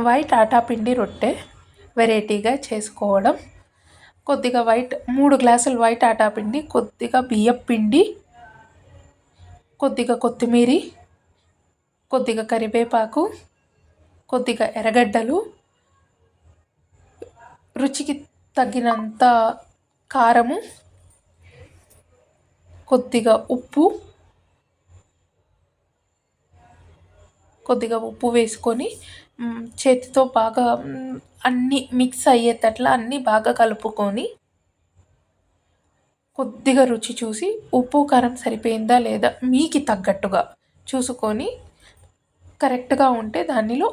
White ఆటా పిండి రొట్టె వెరైటీగా చేసుకోవడం. కొద్దిగా 3 గ్లాసులు వైట్ ఆటా పిండి, కొద్దిగా బియ్యం పిండి, కొద్దిగా కొత్తిమీర, కొద్దిగా కరివేపాకు, కొద్దిగా ఎర్రగడ్డలు, రుచికి తగినంత కారము, కొద్దిగా ఉప్పు వేసుకొని చేతితో బాగా అన్నీ మిక్స్ అయ్యేటట్లా అన్నీ బాగా కలుపుకొని, కొద్దిగా రుచి చూసి ఉప్పు కారం సరిపోయిందా లేదా మీకు తగ్గట్టుగా చూసుకొని, కరెక్ట్గా ఉంటే దానిలో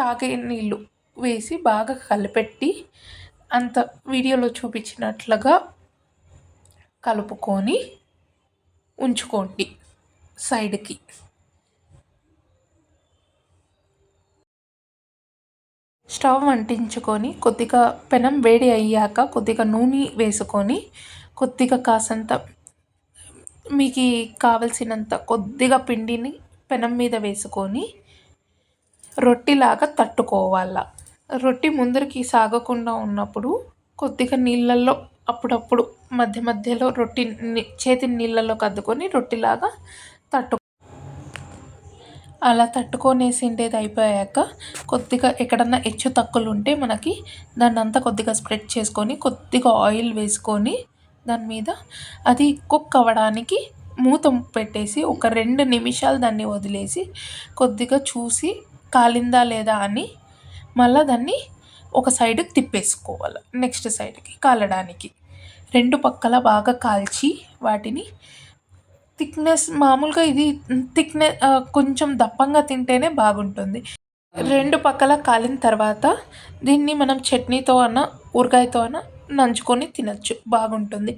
తాగే నీళ్ళు వేసి బాగా కలిపెట్టి అంత వీడియోలో చూపించినట్లుగా కలుపుకొని ఉంచుకోండి సైడ్కి. స్టవ్ అంటించుకొని కొద్దిగా పెనం వేడి అయ్యాక కొద్దిగా నూనె వేసుకొని, కొద్దిగా కాసంత మీకు కావలసినంత కొద్దిగా పిండిని పెనం మీద వేసుకొని రొట్టెలాగా తట్టుకోవాల. రొట్టె ముందరికి సాగకుండా ఉన్నప్పుడు కొద్దిగా నీళ్ళల్లో అప్పుడప్పుడు మధ్య మధ్యలో చేతిని నీళ్ళల్లో కద్దుకొని రొట్టెలాగా అలా తట్టుకొనేసిండేది అయిపోయాక కొద్దిగా ఎక్కడన్నా హెచ్చు తక్కువలు ఉంటే మనకి దాన్నంతా కొద్దిగా స్ప్రెడ్ చేసుకొని, కొద్దిగా ఆయిల్ వేసుకొని దాని మీద అది కుక్ అవ్వడానికి మూత పెట్టేసి ఒక 2 నిమిషాలు దాన్ని వదిలేసి కొద్దిగా చూసి కాలిందా లేదా అని మళ్ళీ దాన్ని ఒక సైడ్కి తిప్పేసుకోవాలి. నెక్స్ట్ సైడ్కి కాలడానికి 2 పక్కల బాగా కాల్చి వాటిని థిక్నెస్ మామూలుగా ఇది కొంచెం దప్పంగా తింటేనే బాగుంటుంది. 2 పక్కల కాలిన తర్వాత దీన్ని మనం చట్నీతో అన్నా ఊరగాయతో అన్నా నంచుకొని తినచ్చు, బాగుంటుంది.